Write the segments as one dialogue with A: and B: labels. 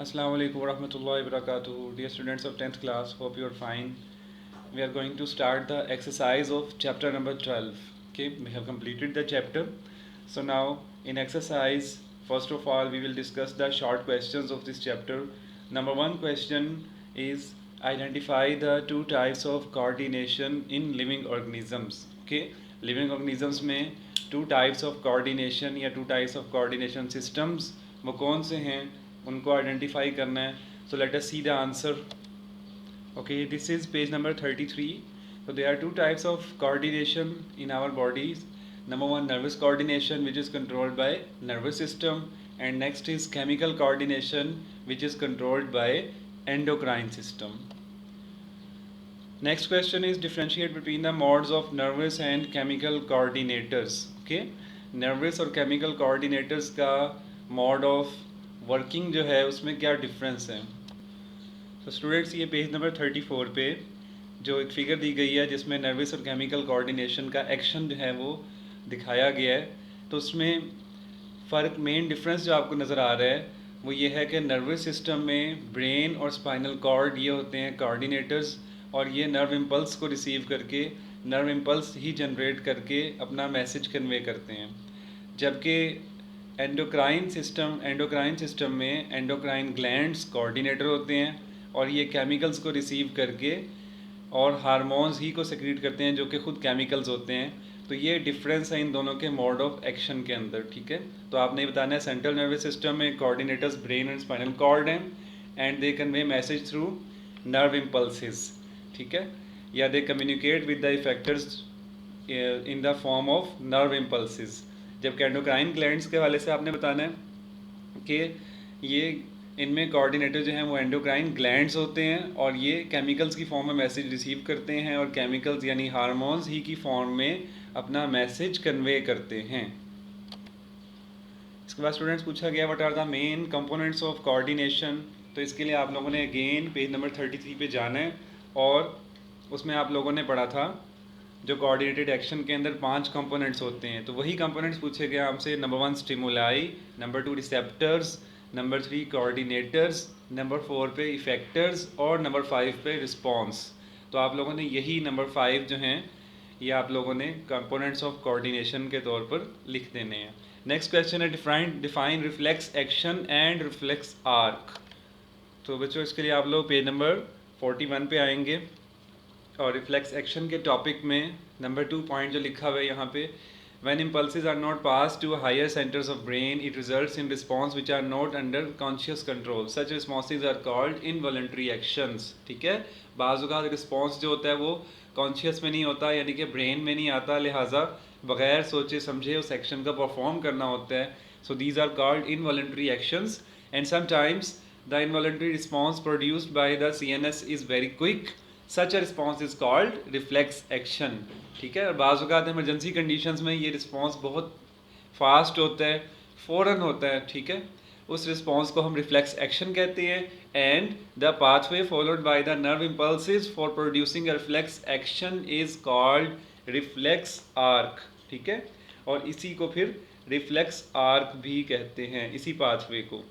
A: Assalamu alaikum warahmatullahi wabarakatuh. Dear students of 10th class, hope you are fine. We are going to start the exercise of chapter number 12. Okay, we have completed the chapter. So now in exercise, first of all, we will discuss the short questions of this chapter. Number one question is identify the two types of coordination in living organisms. Okay, living organisms में two types of coordination या two types of coordination systems वो कौन से हैं उनको identify करना है. So let us see the answer. Okay, this is page number 33. So there are two types of coordination in our bodies. Number one, nervous coordination, which is controlled by nervous system, and next is chemical coordination, which is controlled by endocrine system. Next question is differentiate between the modes of nervous and chemical coordinators. Okay, nervous और chemical coordinators का mode of working जो है उसमें क्या difference है. तो students ये page number 34 पे जो एक फिगर दी गई है जिसमें नर्वस और केमिकल कोऑर्डिनेशन का एक्शन जो है वो दिखाया गया है. तो उसमें फ़र्क, मेन डिफरेंस जो आपको नज़र आ रहा है वो ये है कि नर्वस सिस्टम में ब्रेन और स्पाइनल कॉर्ड ये होते हैं कोऑर्डिनेटर्स, और ये नर्व इम्पल्स को रिसीव करके नर्व इम्पल्स ही जनरेट करके अपना मैसेज कन्वे करते हैं. जबकि एंडोक्राइन सिस्टम में एंडोक्राइन ग्लैंड्स कोऑर्डिनेटर होते हैं और ये केमिकल्स को रिसीव करके और हार्मोन्स ही को सेक्रेट करते हैं जो कि खुद केमिकल्स होते हैं. तो ये डिफरेंस है इन दोनों के मोड ऑफ एक्शन के अंदर. ठीक है, तो आपने बताना है सेंट्रल नर्वस सिस्टम में coordinators brain and spinal cord हैं and they convey message through nerve impulses. ठीक है, या they communicate with the effectors in the form of nerve impulses. जबकि एंडोक्राइन ग्लैंड्स के हवाले से आपने बताना है कि ये इनमें कोऑर्डिनेटर जो हैं वो एंडोक्राइन ग्लैंड्स होते हैं और ये केमिकल्स की फॉर्म में मैसेज रिसीव करते हैं और केमिकल्स यानी हार्मोन्स ही की फॉर्म में अपना मैसेज कन्वे करते हैं. इसके बाद स्टूडेंट्स पूछा गया what are the main components of coordination. तो इसके लिए आप लोगों ने अगेन पेज नंबर 33 पे जाना है और उसमें आप लोगों ने पढ़ा था जो कोऑर्डिनेटेड एक्शन के अंदर 5 कंपोनेंट्स होते हैं. तो वही कंपोनेंट्स पूछे गए हमसे. Number 1 stimuli, number 2 receptors, number 3 coordinators, number 4 पे इफेक्टर्स और नंबर 5 पे रिस्पॉन्स. तो आप लोगों ने यही नंबर 5 जो हैं ये आप लोगों ने कंपोनेंट्स ऑफ कोऑर्डिनेशन के तौर पर लिख देने हैं. नेक्स्ट क्वेश्चन है define reflex action and reflex arc. तो बच्चों इसके लिए आप लोग पेज नंबर 41 पे आएंगे और रिफ्लेक्स एक्शन के टॉपिक में नंबर 2 पॉइंट जो लिखा हुआ है यहाँ पे, when impulses are not passed to higher centers of brain it results in response which are not under conscious control. Such responses are called involuntary actions. ठीक है, बाज़ औक़ात रिस्पॉन्स जो होता है वो कॉन्शियस में नहीं होता यानी कि ब्रेन में नहीं आता, लिहाजा बग़ैर सोचे समझे उस एक्शन का परफॉर्म करना होता है. So these are called involuntary actions and sometimes the involuntary response produced by the CNS is very quick. Such a response is called reflex action. ठीक है, और बाज़ औक़ात इमरजेंसी कंडीशंस में ये रिस्पॉन्स बहुत फास्ट होता है, फ़ौरन होता है. ठीक है, उस रिस्पॉन्स को हम रिफ्लेक्स एक्शन कहते हैं. And the pathway followed by the nerve impulses for producing a reflex action is called reflex arc. ठीक है, और इसी को फिर रिफ्लेक्स आर्क भी कहते हैं, इसी पाथवे को.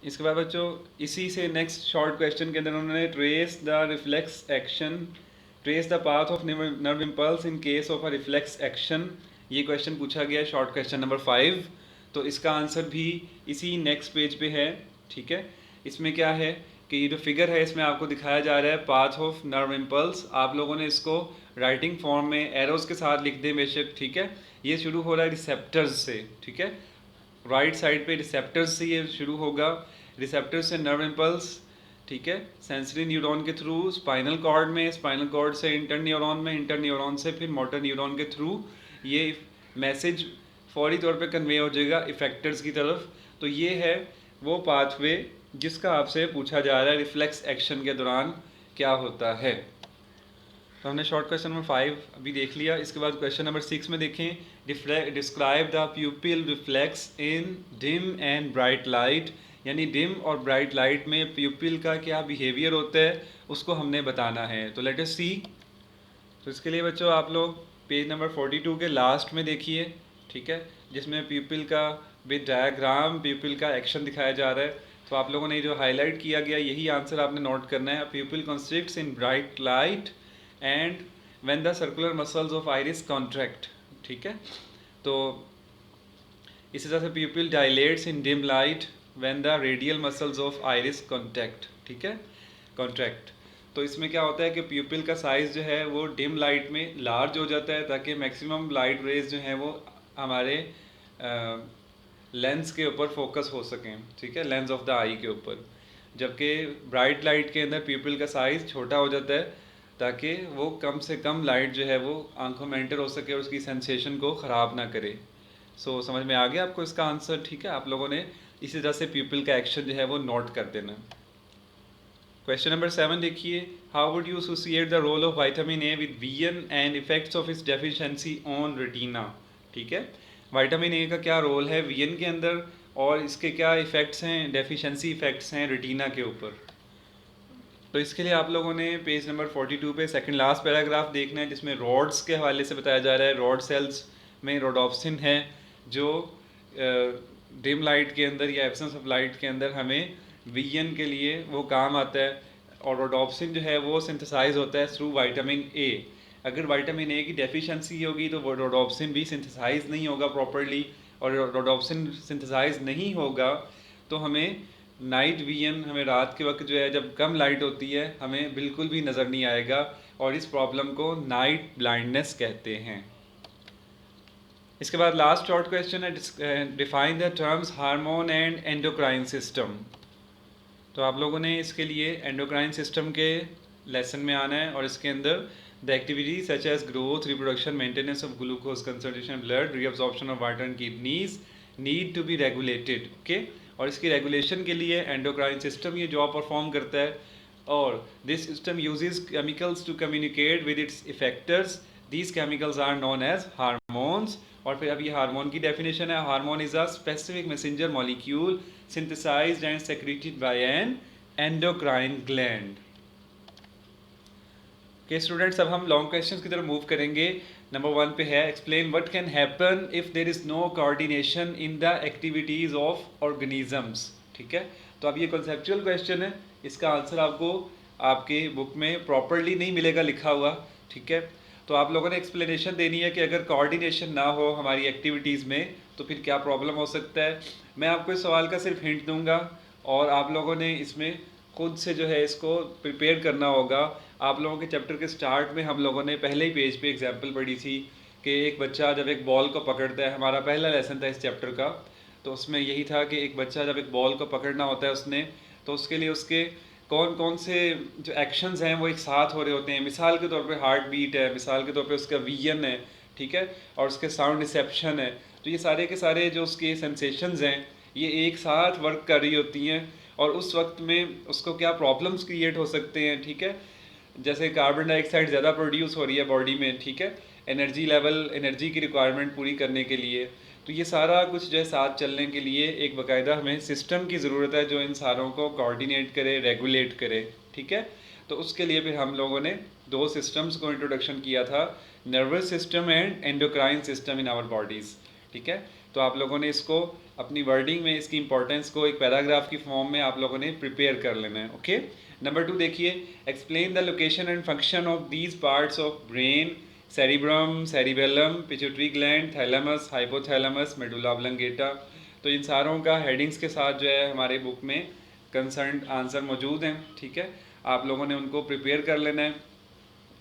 A: इसके बाद बच्चों इसी से नेक्स्ट शॉर्ट क्वेश्चन के अंदर उन्होंने trace the reflex action, trace the path of nerve impulse in case of a reflex action. ये क्वेश्चन पूछा गया है शॉर्ट क्वेश्चन नंबर 5. तो इसका आंसर भी इसी नेक्स्ट पेज पे है. ठीक है, इसमें क्या है कि ये जो फिगर है इसमें आपको दिखाया जा रहा है पाथ ऑफ नर्व इम्पल्स. आप लोगों ने इसको राइटिंग फॉर्म में एरोज के साथ लिख दें बेशक. ठीक है, ये शुरू हो रहा है रिसेप्टर्स से. ठीक है, राइट साइड पे रिसेप्टर्स से ये शुरू होगा. रिसेप्टर्स से नर्व इम्पल्स, ठीक है, सेंसरी न्यूरॉन के थ्रू स्पाइनल कॉर्ड में, स्पाइनल कॉर्ड से इंटर न्यूरॉन में, इंटर न्यूरॉन से फिर मोटर न्यूरॉन के थ्रू ये मैसेज फौरी तौर पे कन्वे हो जाएगा इफेक्टर्स की तरफ. तो ये है वो पाथवे जिसका आपसे पूछा जा रहा है रिफ्लेक्स एक्शन के दौरान क्या होता है. तो हमने शॉर्ट क्वेश्चन नंबर 5 अभी देख लिया. इसके बाद क्वेश्चन नंबर 6 में देखें, describe the प्यूपिल reflex in dim and bright light. यानी डिम और ब्राइट लाइट में प्यूपिल का क्या बिहेवियर होता है उसको हमने बताना है. तो लेट अस सी. तो इसके लिए बच्चों आप लोग पेज नंबर 42 के लास्ट में देखिए. ठीक है, जिसमें प्यूपिल का विद डायग्राम प्यूपिल का एक्शन दिखाया जा रहा है. तो आप लोगों ने जो हाईलाइट किया गया यही आंसर आपने नोट करना है। Pupil constricts in bright light and when the circular muscles of iris contract, ठीक है। तो इसी तरह से pupil dilates in dim light when the radial muscles of iris contact, ठीक है, कॉन्ट्रैक्ट। तो इसमें क्या होता है कि प्यूपिल का साइज़ जो है वो डिम लाइट में लार्ज हो जाता है ताकि मैक्सिमम लाइट रेज जो हैं वो हमारे लेंस के ऊपर फोकस हो सकें, ठीक है, लेंस ऑफ द आई के ऊपर। जबकि ब्राइट लाइट के अंदर प्यूपिल का साइज़ छोटा हो जाता है ताकि वो कम से कम लाइट जो है वो आंखों में एंटर हो सके और उसकी सेंसेशन को ख़राब ना करे। सो समझ में आ गया आपको इसका आंसर, ठीक है। आप लोगों ने इसी तरह से प्यूपिल का एक्शन जो है वो नोट कर देना। क्वेश्चन नंबर 7 देखिए, how would you associate the role of vitamin A with vision and effects of its deficiency on retina, ठीक है। विटामिन ए का क्या रोल है विजन के अंदर और इसके क्या इफ़ेक्ट्स हैं, डेफिशिएंसी इफ़ेक्ट्स हैं रेटिना के ऊपर। तो इसके लिए आप लोगों ने पेज नंबर 42 पे सेकंड लास्ट पैराग्राफ देखना है जिसमें रॉड्स के हवाले से बताया जा रहा है। रॉड सेल्स में रोडोप्सिन है जो डिम लाइट के अंदर या एब्सेंस ऑफ लाइट के अंदर हमें विजन के लिए वो काम आता है, और रोडोप्सिन जो है वो सिंथेसाइज होता है थ्रू विटामिन ए। अगर विटामिन ए की डेफिशिएंसी होगी तो वो रोडोप्सिन भी सिंथेसाइज नहीं होगा प्रॉपरली, और रोडोप्सिन सिंथेसाइज नहीं होगा तो हमें नाइट विजन, हमें रात के वक्त जो है जब कम लाइट होती है हमें बिल्कुल भी नज़र नहीं आएगा, और इस प्रॉब्लम को नाइट ब्लाइंडनेस कहते हैं। इसके बाद लास्ट शॉर्ट क्वेश्चन है, define the terms hormone and endocrine system. तो आप लोगों ने इसके लिए एंडोक्राइन सिस्टम के लेसन में आना है और इसके अंदर the activity such as growth, reproduction, maintenance of glucose concentration, blood, reabsorption of water in kidneys need to be regulated, okay. और इसकी रेगुलेशन के लिए एंडोक्राइन सिस्टम ये जॉब परफॉर्म करता है, और this system uses chemicals to communicate with its effectors. These chemicals are known as hormones. और फिर अब ये हार्मोन की डेफिनेशन है, hormone is a specific messenger molecule synthesized and secreted bye an endocrine gland. के स्टूडेंट्स, अब हम long questions की तरफ मूव करेंगे। नंबर 1 पे है, explain what can happen if there is no coordination in the activities of organisms, ठीक है। तो अब ये कॉन्सेप्चुअल क्वेश्चन है, इसका आंसर आपको आपके बुक में प्रॉपरली नहीं मिलेगा लिखा हुआ, ठीक है। तो आप लोगों ने एक्सप्लेनेशन देनी है कि अगर कोऑर्डिनेशन ना हो हमारी एक्टिविटीज़ में तो फिर क्या प्रॉब्लम हो सकता है। मैं आपको इस सवाल का सिर्फ हिंट दूंगा और आप लोगों ने इसमें खुद से जो है इसको प्रिपेयर करना होगा। आप लोगों के चैप्टर के स्टार्ट में हम लोगों ने पहले ही पेज पे एग्जांपल पढ़ी थी कि एक बच्चा जब एक बॉल को पकड़ता है, हमारा पहला लेसन था इस चैप्टर का, तो उसमें यही था कि एक बच्चा जब एक बॉल को पकड़ना होता है उसने, तो उसके लिए उसके कौन कौन से जो एक्शंस हैं वो एक साथ हो रहे होते हैं। मिसाल के तौर पे हार्ट बीट है, मिसाल के तौर पे उसका विजन है, ठीक है, और उसके साउंड रिसेप्शन है। तो ये सारे के सारे जो उसके सेंसेशंस हैं ये एक साथ वर्क कर रही होती हैं, और उस वक्त में उसको क्या प्रॉब्लम्स क्रिएट हो सकते हैं, ठीक है। जैसे कार्बन डाइऑक्साइड ज़्यादा प्रोड्यूस हो रही है बॉडी में, ठीक है, एनर्जी लेवल, एनर्जी की रिक्वायरमेंट पूरी करने के लिए। तो ये सारा कुछ जो है साथ चलने के लिए एक बाकायदा हमें सिस्टम की ज़रूरत है जो इन सारों को कोऑर्डिनेट करे, रेगुलेट करे, ठीक है। तो उसके लिए फिर हम लोगों ने 2 सिस्टम्स को इंट्रोडक्शन किया था, nervous system and endocrine system in our bodies, ठीक है। तो आप लोगों ने इसको अपनी वर्डिंग में इसकी इंपॉर्टेंस को एक पैराग्राफ की फॉर्म में आप लोगों ने प्रिपेयर कर लेना है, ओके। नंबर 2 देखिए, explain the location and function of these parts of brain, cerebrum, cerebellum, pituitary gland, thalamus, hypothalamus, medulla oblongata. तो इन सारों का हेडिंग्स के साथ जो है हमारे बुक में कंसर्न आंसर मौजूद हैं, ठीक है। आप लोगों ने उनको प्रिपेयर कर लेना है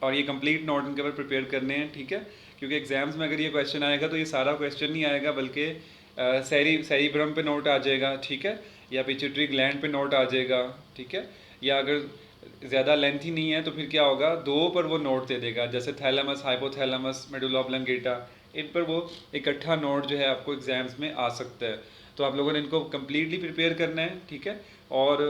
A: और ये कंप्लीट नोट उनके ऊपर प्रिपेयर करने हैं, ठीक है। क्योंकि एग्जाम्स में अगर ये क्वेश्चन आएगा तो ये सारा क्वेश्चन नहीं आएगा, बल्कि सेरिब्रम पे नोट आ जाएगा, ठीक है, या पिट्यूटरी ग्लैंड पे नोट आ जाएगा, ठीक है। या अगर ज़्यादा लेंथी नहीं है तो फिर क्या होगा, 2 पर वो नोट दे देगा, जैसे थैलेमस, हाइपोथैलेमस, मेडुला ऑब्लंगेटा, इन पर वो इकट्ठा नोट जो है आपको एग्जाम्स में आ सकता है। तो आप लोगों ने इनको कम्प्लीटली प्रिपेयर करना है, ठीक है। और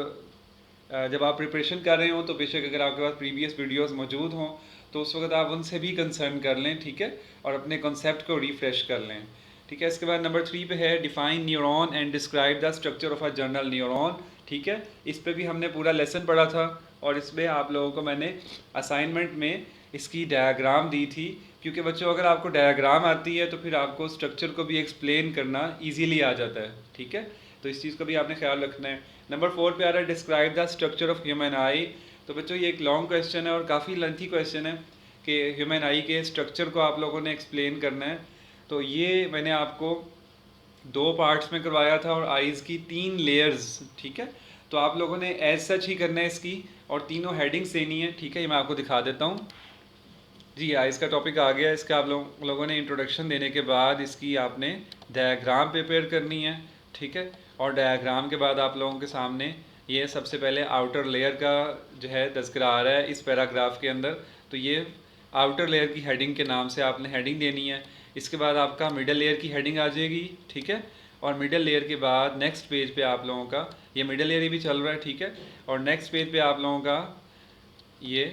A: जब आप प्रिपरेशन कर रहे हो तो बेशक अगर आपके पास प्रीवियस वीडियोस मौजूद हों तो उस वक्त आप उनसे भी कंसर्न कर लें, ठीक है, और अपने कॉन्सेप्ट को रिफ्रेश कर लें, ठीक है। इसके बाद नंबर 3 पे है, define neuron and describe the structure of a journal neuron, ठीक है। इस पे भी हमने पूरा लेसन पढ़ा था और इसमें आप लोगों को मैंने असाइनमेंट में इसकी डायग्राम दी थी, क्योंकि बच्चों अगर आपको डायग्राम आती है तो फिर आपको स्ट्रक्चर को भी एक्सप्लेन करना ईजीली आ जाता है, ठीक है। तो इस चीज़ का भी आपने ख्याल रखना है। नंबर 4 पे आ रहा है describe the structure of human आई। तो बच्चों ये एक लॉन्ग क्वेश्चन है और काफ़ी लेंथी क्वेश्चन है कि ह्यूमन आई के स्ट्रक्चर को आप लोगों ने एक्सप्लेन करना है। तो ये मैंने आपको 2 पार्ट्स में करवाया था और आईज़ की 3 लेयर्स, ठीक है। तो आप लोगों ने एज सच ही करना है इसकी, और तीनों हेडिंग्स देनी है, ठीक है। ये मैं आपको दिखा देता हूँ जी। आइज़ का टॉपिक आ गया। इसका आप लोगों ने इंट्रोडक्शन देने के बाद इसकी आपने डायग्राम प्रिपेयर करनी है, ठीक है। और डायग्राम के बाद आप लोगों के सामने ये सबसे पहले आउटर लेयर का जो है तज़किरा आ रहा है इस पैराग्राफ के अंदर। तो ये आउटर लेयर की हेडिंग के नाम से आपने हेडिंग देनी है। इसके बाद आपका मिडल लेयर की हेडिंग आ जाएगी, ठीक है। और मिडल लेयर के बाद नेक्स्ट पेज पे आप लोगों का ये मिडल लेयर भी चल रहा है, ठीक है। और नेक्स्ट पेज पे आप लोगों का ये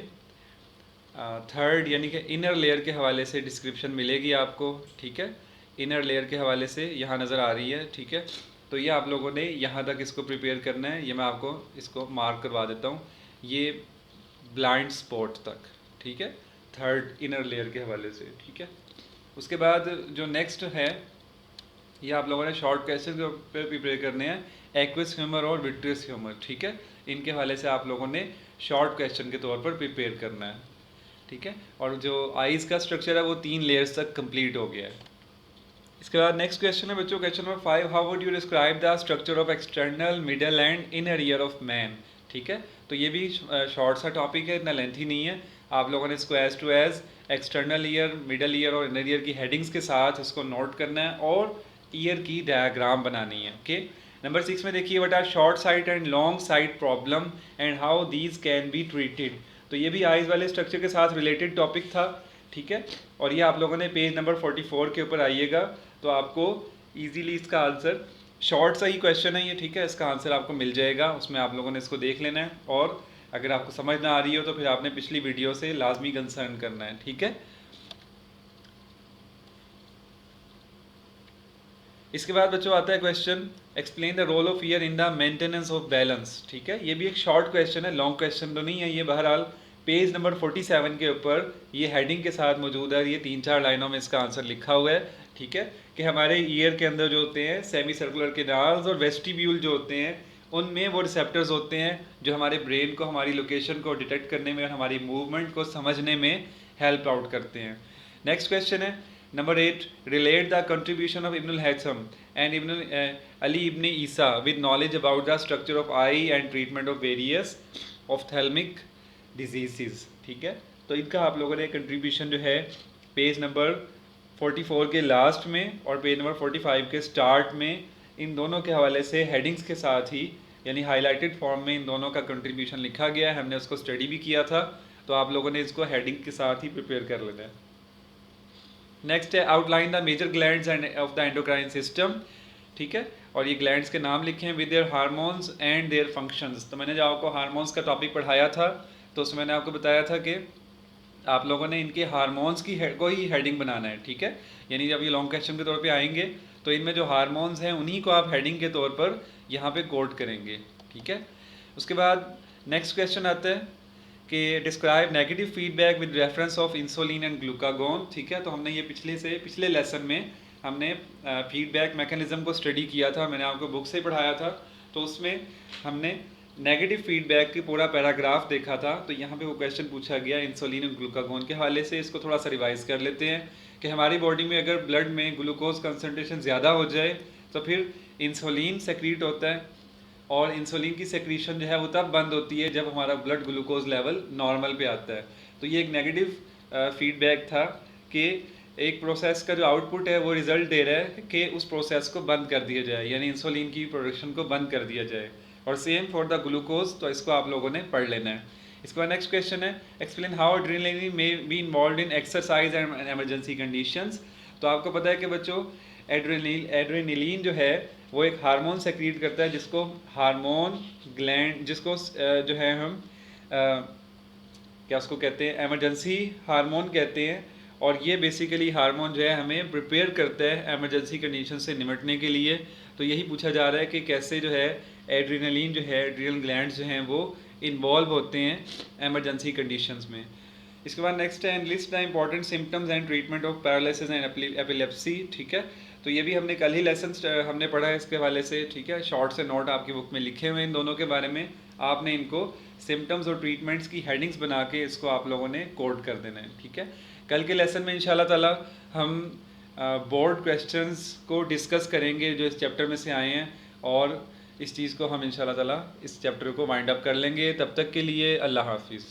A: थर्ड यानी कि इनर लेयर के हवाले से डिस्क्रिप्शन मिलेगी आपको, ठीक है। इनर लेयर के हवाले से यहाँ नज़र आ रही है, ठीक है। तो ये आप लोगों ने यहाँ तक इसको प्रिपेयर करना है। ये मैं आपको इसको मार्क करवा देता हूँ, ये ब्लाइंड स्पॉट तक, ठीक है, थर्ड इनर लेयर के हवाले से, ठीक है। उसके बाद जो नेक्स्ट है ये आप लोगों ने शॉर्ट क्वेश्चन पे प्रिपेयर करने हैं, एक्विस ह्यूमर और विट्रियस ह्यूमर, ठीक है। इनके हवाले से आप लोगों ने शॉर्ट क्वेश्चन के तौर पर प्रिपेयर करना है, ठीक है। और जो आइज़ का स्ट्रक्चर है वो 3 लेयर्स तक कंप्लीट हो गया है। इसके बाद नेक्स्ट क्वेश्चन है बच्चों, question number 5, how would you describe the structure of external middle and inner ear of man, ठीक है। तो ये भी शॉर्ट सा टॉपिक है, इतना लेंथी नहीं है। आप लोगों ने इसको as to as external ear, middle ear और इनर ईयर की हेडिंग्स के साथ इसको नोट करना है और ईयर की डायग्राम बनानी है, ओके। नंबर 6 में देखिए, what are short sight and long sight problem and how these can be treated. तो ये भी आइज़ वाले स्ट्रक्चर के साथ रिलेटेड टॉपिक था, ठीक है। और ये आप लोगों ने पेज नंबर 44 के ऊपर आइएगा तो आपको इजीली इसका आंसर, शॉर्ट सा ही क्वेश्चन है ये, ठीक है, इसका आंसर आपको मिल जाएगा। उसमें आप लोगों ने इसको देख लेना है और अगर आपको समझ ना आ रही हो तो फिर आपने पिछली वीडियो से लाजमी कंसर्न करना है, ठीक है। इसके बाद बच्चों आता है question, explain the role of ear in the maintenance of balance, ठीक है। ये भी एक शॉर्ट क्वेश्चन है, लॉन्ग क्वेश्चन तो नहीं है ये। बहरहाल पेज नंबर 47 के ऊपर ये हेडिंग के साथ मौजूद है। ये 3-4 लाइनों में इसका आंसर लिखा हुआ है, ठीक है, कि हमारे ईयर के अंदर जो होते हैं सेमी सर्कुलर केनाल्स और वेस्टिब्यूल जो होते हैं उनमें वो रिसेप्टर्स होते हैं जो हमारे ब्रेन को, हमारी लोकेशन को डिटेक्ट करने में और हमारी मूवमेंट को समझने में हेल्प आउट करते हैं। नेक्स्ट क्वेश्चन है number 8, relate the contribution of Ibnul Haytham and Ali Ibn Isa with knowledge about the structure of eye and treatment of various ophthalmic diseases, ठीक है। तो इनका आप लोगों ने कंट्रीब्यूशन जो है पेज नंबर 44 के लास्ट में और पेज नंबर 45 के स्टार्ट में, इन दोनों के हवाले से हेडिंग्स के साथ ही यानी हाईलाइटेड फॉर्म में इन दोनों का कंट्रीब्यूशन लिखा गया है। हमने उसको स्टडी भी किया था, तो आप लोगों ने इसको हेडिंग के साथ ही प्रिपेयर कर लेना है। नेक्स्ट है outline the major glands and of the endocrine system, ठीक है। और ये ग्लैंड्स के नाम लिखे हैं with their hormones and their functions. तो मैंने जो आपको हार्मोन्स का टॉपिक पढ़ाया था तो उसमें मैंने आपको बताया था कि आप लोगों ने इनके हार्मोन्स की को ही हेडिंग बनाना है, ठीक है। यानी जब ये लॉन्ग क्वेश्चन के तौर पे आएंगे तो इनमें जो हार्मोन्स हैं उन्हीं को आप हेडिंग के तौर पर यहाँ पे कोट करेंगे, ठीक है। उसके बाद नेक्स्ट क्वेश्चन आता है कि describe negative feedback with reference of insulin and glucagon, ठीक है। तो हमने ये पिछले लेसन में हमने फीडबैक मैकेनिज्म को स्टडी किया था, मैंने आपको बुक से पढ़ाया था। तो उसमें हमने नेगेटिव फीडबैक की पूरा पैराग्राफ देखा था। तो यहाँ पे वो क्वेश्चन पूछा गया इंसुलिन और ग्लूकागोन के हवाले से। इसको थोड़ा सा रिवाइज कर लेते हैं कि हमारी बॉडी में अगर ब्लड में ग्लूकोज कंसनट्रेशन ज़्यादा हो जाए तो फिर इंसुलिन सेक्रीट होता है और इंसुलिन की सेक्रीशन जो है वो तब बंद होती है जब हमारा ब्लड ग्लूकोज लेवल नॉर्मल पे आता है। तो ये एक नेगेटिव फीडबैक था कि एक प्रोसेस का जो आउटपुट है वो रिजल्ट दे रहा है कि उस प्रोसेस को बंद कर दिया जाए, यानी इंसुलिन की प्रोडक्शन को बंद कर दिया जाए। और सेम फॉर द ग्लूकोज, तो इसको आप लोगों ने पढ़ लेना है। इसके बाद नेक्स्ट क्वेश्चन है explain how adrenaline may be involve in exercise and emergency conditions. तो आपको पता है कि बच्चों एड्रेनलिन जो है वो एक हार्मोन सेक्रीट करता है जिसको हार्मोन ग्लैंड, जिसको जो है हम क्या उसको कहते हैं, इमरजेंसी हार्मोन कहते हैं। और ये बेसिकली हार्मोन जो है हमें प्रिपेयर करता है इमरजेंसी कंडीशन से निपटने के लिए। तो यही पूछा जा रहा है कि कैसे जो है एड्रेनलिन जो है, एड्रिनल ग्लैंड्स जो हैं वो इन्वॉल्व होते हैं इमरजेंसी कंडीशंस में। इसके बाद नेक्स्ट है list the important symptoms and treatment of paralysis and epilepsy, ठीक है। तो ये भी हमने कल ही लेसन हमने पढ़ा है इसके हवाले से, ठीक है। शॉर्ट्स एंड नोट आपकी बुक में लिखे हुए हैं इन दोनों के बारे में। आपने इनको सिम्टम्स और ट्रीटमेंट्स की हेडिंग्स बना के इसको आप लोगों ने कोड कर देना है, ठीक है। कल के लेसन में इंशाल्लाह ताला हम बोर्ड क्वेश्चंस को डिस्कस करेंगे जो इस चैप्टर में से आए हैं, और इस चीज़ को हम इंशाल्लाह ताला इस चैप्टर को वाइंड अप कर लेंगे। तब तक के लिए अल्लाह हाफिज़।